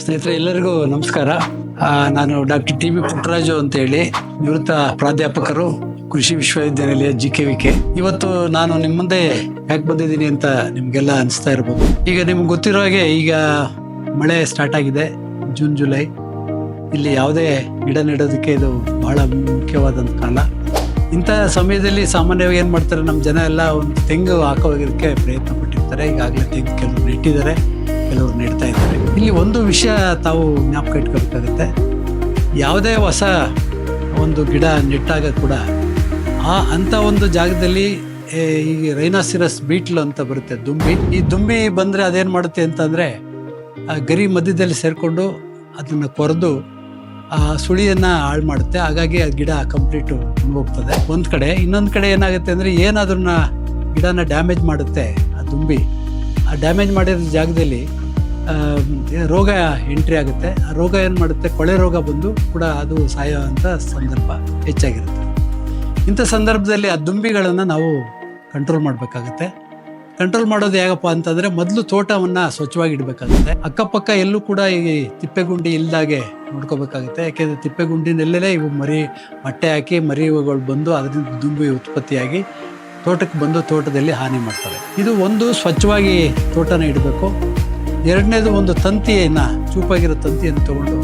ಸ್ನೇಹಿತರೆ ಎಲ್ಲರಿಗೂ ನಮಸ್ಕಾರ. ನಾನು ಡಾಕ್ಟರ್ ಟಿ ಬಿ ಪುಟ್ಟರಾಜು ಅಂತ ಹೇಳಿ ನಿವೃತ್ತ ಪ್ರಾಧ್ಯಾಪಕರು, ಕೃಷಿ ವಿಶ್ವವಿದ್ಯಾನಿಲಯ JKVK. ಇವತ್ತು ನಾನು ನಿಮ್ಮ ಮುಂದೆ ಯಾಕೆ ಬಂದಿದ್ದೀನಿ ಅಂತ ನಿಮಗೆಲ್ಲ ಅನಿಸ್ತಾ ಇರ್ಬೋದು. ಈಗ ನಿಮ್ಗೆ ಗೊತ್ತಿರೋ ಹಾಗೆ ಈಗ ಮಳೆ ಸ್ಟಾರ್ಟ್ ಆಗಿದೆ, ಜೂನ್ ಜುಲೈ. ಇಲ್ಲಿ ಯಾವುದೇ ಗಿಡ ನೆಡೋದಕ್ಕೆ ಇದು ಬಹಳ ಮುಖ್ಯವಾದಂಥ ಕಾಲ. ಇಂಥ ಸಮಯದಲ್ಲಿ ಸಾಮಾನ್ಯವಾಗಿ ಏನು ಮಾಡ್ತಾರೆ, ನಮ್ಮ ಜನ ಎಲ್ಲ ಒಂದು ತೆಂಗು ಹಾಕೋದಕ್ಕೆ ಪ್ರಯತ್ನ ಪಟ್ಟಿರ್ತಾರೆ. ಈಗಾಗಲೇ ತೆಂಗು ಕೆಲವರು ನೆಟ್ಟಿದ್ದಾರೆ, ಕೆಲವರು ನೆಡ್ತಾ ಇದ್ದಾರೆ. ಇಲ್ಲಿ ಒಂದು ವಿಷಯ ತಾವು ಜ್ಞಾಪಕ ಇಟ್ಕೋಬೇಕಾಗುತ್ತೆ. ಯಾವುದೇ ಹೊಸ ಒಂದು ಗಿಡ ನೆಟ್ಟಾಗ ಕೂಡ ಅಂಥ ಒಂದು ಜಾಗದಲ್ಲಿ ಈ ರೈನಾಸಿರಸ್ ಬೀಟ್ಲು ಅಂತ ಬರುತ್ತೆ, ದುಂಬಿ. ಈ ದುಂಬಿ ಬಂದರೆ ಅದೇನು ಮಾಡುತ್ತೆ ಅಂತಂದರೆ ಆ ಗರಿ ಮಧ್ಯದಲ್ಲಿ ಸೇರಿಕೊಂಡು ಅದನ್ನು ಕೊರೆದು ಆ ಸುಳಿಯನ್ನು ಹಾಳು ಮಾಡುತ್ತೆ. ಹಾಗಾಗಿ ಆ ಗಿಡ ಕಂಪ್ಲೀಟು ಹೋಗ್ತದೆ ಒಂದು ಕಡೆ. ಇನ್ನೊಂದು ಕಡೆ ಏನಾಗುತ್ತೆ ಅಂದರೆ ಏನಾದ್ರೂ ಗಿಡನ ಡ್ಯಾಮೇಜ್ ಮಾಡುತ್ತೆ ಆ ದುಂಬಿ. ಆ ಡ್ಯಾಮೇಜ್ ಮಾಡಿರೋ ಜಾಗದಲ್ಲಿ ರೋಗ ಎಂಟ್ರಿ ಆಗುತ್ತೆ. ಆ ರೋಗ ಏನು ಮಾಡುತ್ತೆ, ಕೊಳೆ ರೋಗ ಬಂದು ಕೂಡ ಅದು ಸಾಯೋವಂಥ ಸಂದರ್ಭ ಹೆಚ್ಚಾಗಿರುತ್ತೆ. ಇಂಥ ಸಂದರ್ಭದಲ್ಲಿ ಆ ದುಂಬಿಗಳನ್ನು ನಾವು ಕಂಟ್ರೋಲ್ ಮಾಡಬೇಕಾಗತ್ತೆ. ಕಂಟ್ರೋಲ್ ಮಾಡೋದು ಹೇಗಪ್ಪ ಅಂತಂದರೆ, ಮೊದಲು ತೋಟವನ್ನು ಸ್ವಚ್ಛವಾಗಿ ಇಡಬೇಕಾಗುತ್ತೆ. ಅಕ್ಕಪಕ್ಕ ಎಲ್ಲೂ ಕೂಡ ಈ ತಿಪ್ಪೆಗುಂಡಿ ಇಲ್ದಾಗೆ ನೋಡ್ಕೋಬೇಕಾಗುತ್ತೆ. ಯಾಕೆಂದರೆ ತಿಪ್ಪೆಗುಂಡಿನಲ್ಲೇ ಇವು ಮೊಟ್ಟೆ ಹಾಕಿ ಮರಿಗಳು ಬಂದು ಅದರಿಂದ ದುಂಬಿ ಉತ್ಪತ್ತಿಯಾಗಿ ತೋಟಕ್ಕೆ ಬಂದು ತೋಟದಲ್ಲಿ ಹಾನಿ ಮಾಡ್ತವೆ. ಇದು ಒಂದು, ಸ್ವಚ್ಛವಾಗಿ ತೋಟನ ಇಡಬೇಕು. ಎರಡನೇದು, ಒಂದು ತಂತಿಯನ್ನು, ಚೂಪಾಗಿರೋ ತಂತಿಯನ್ನು ತೊಗೊಂಡು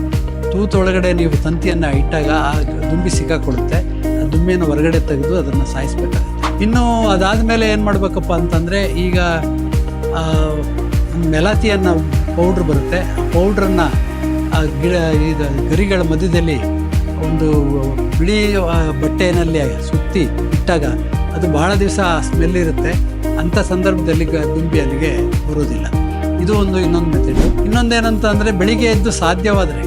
ತೂತೊಳಗಡೆ ನೀವು ತಂತಿಯನ್ನು ಇಟ್ಟಾಗ ಆ ದುಂಬಿ ಸಿಕ್ಕಾಕೊಳ್ಳುತ್ತೆ. ಆ ದುಂಬಿಯನ್ನು ಹೊರಗಡೆ ತೆಗೆದು ಅದನ್ನು ಸಾಯಿಸಬೇಕಾಗುತ್ತೆ. ಇನ್ನು ಅದಾದಮೇಲೆ ಏನು ಮಾಡಬೇಕಪ್ಪ ಅಂತಂದರೆ, ಈಗ ಮೆಲಾತಿಯನ್ನು ಪೌಡ್ರ್ ಬರುತ್ತೆ. ಆ ಪೌಡ್ರನ್ನು ಆ ಇದು ಗರಿಗಳ ಮಧ್ಯದಲ್ಲಿ ಒಂದು ಬಿಳಿ ಬಟ್ಟೆಯಲ್ಲಿ ಸುತ್ತಿ ಇಟ್ಟಾಗ ಅದು ಬಹಳ ದಿವಸ ಸ್ಮೆಲ್ ಇರುತ್ತೆ. ಅಂಥ ಸಂದರ್ಭದಲ್ಲಿ ದುಂಬಿ ಅಲ್ಲಿಗೆ ಬರೋದಿಲ್ಲ. ಇದು ಇನ್ನೊಂದು ಮೆಥಡ್. ಇನ್ನೊಂದೇನಂತ ಅಂದರೆ, ಬೆಳಿಗ್ಗೆ ಎದ್ದು ಸಾಧ್ಯವಾದರೆ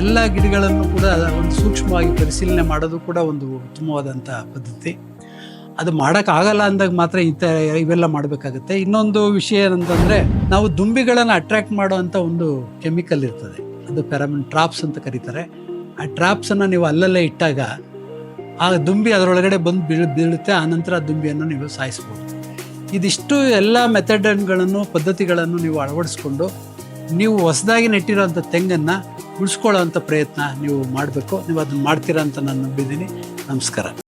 ಎಲ್ಲ ಗಿಡಗಳನ್ನು ಕೂಡ ಒಂದು ಸೂಕ್ಷ್ಮವಾಗಿ ಪರಿಶೀಲನೆ ಮಾಡೋದು ಕೂಡ ಒಂದು ಉತ್ತಮವಾದಂಥ ಪದ್ಧತಿ. ಅದು ಮಾಡೋಕ್ಕಾಗಲ್ಲ ಅಂದಾಗ ಮಾತ್ರ ಇವೆಲ್ಲ ಮಾಡಬೇಕಾಗುತ್ತೆ. ಇನ್ನೊಂದು ವಿಷಯ ಏನಂತಂದರೆ, ನಾವು ದುಂಬಿಗಳನ್ನು ಅಟ್ರ್ಯಾಕ್ಟ್ ಮಾಡುವಂಥ ಒಂದು ಕೆಮಿಕಲ್ ಇರ್ತದೆ, ಅದು ಫೆರಮನ್ ಟ್ರಾಪ್ಸ್ ಅಂತ ಕರೀತಾರೆ. ಆ ಟ್ರಾಪ್ಸನ್ನು ನೀವು ಅಲ್ಲಲ್ಲೇ ಇಟ್ಟಾಗ ಆ ದುಂಬಿ ಅದರೊಳಗಡೆ ಬಂದು ಬೀಳುತ್ತೆ. ಆನಂತರ ಆ ದುಂಬಿಯನ್ನು ನೀವು ಸಾಯಿಸ್ಬೋದು. ಇದಿಷ್ಟು ಎಲ್ಲ ಮೆಥಡ್ಗಳನ್ನು, ಪದ್ಧತಿಗಳನ್ನು ನೀವು ಅಳವಡಿಸ್ಕೊಂಡು ನೀವು ಹೊಸದಾಗಿ ನೆಟ್ಟಿರೋಂಥ ತೆಂಗನ್ನು ಉಳಿಸ್ಕೊಳ್ಳೋವಂಥ ಪ್ರಯತ್ನ ನೀವು ಮಾಡಬೇಕು. ನೀವು ಅದನ್ನು ಮಾಡ್ತೀರಾ ಅಂತ ನಾನು ನಂಬಿದ್ದೀನಿ. ನಮಸ್ಕಾರ.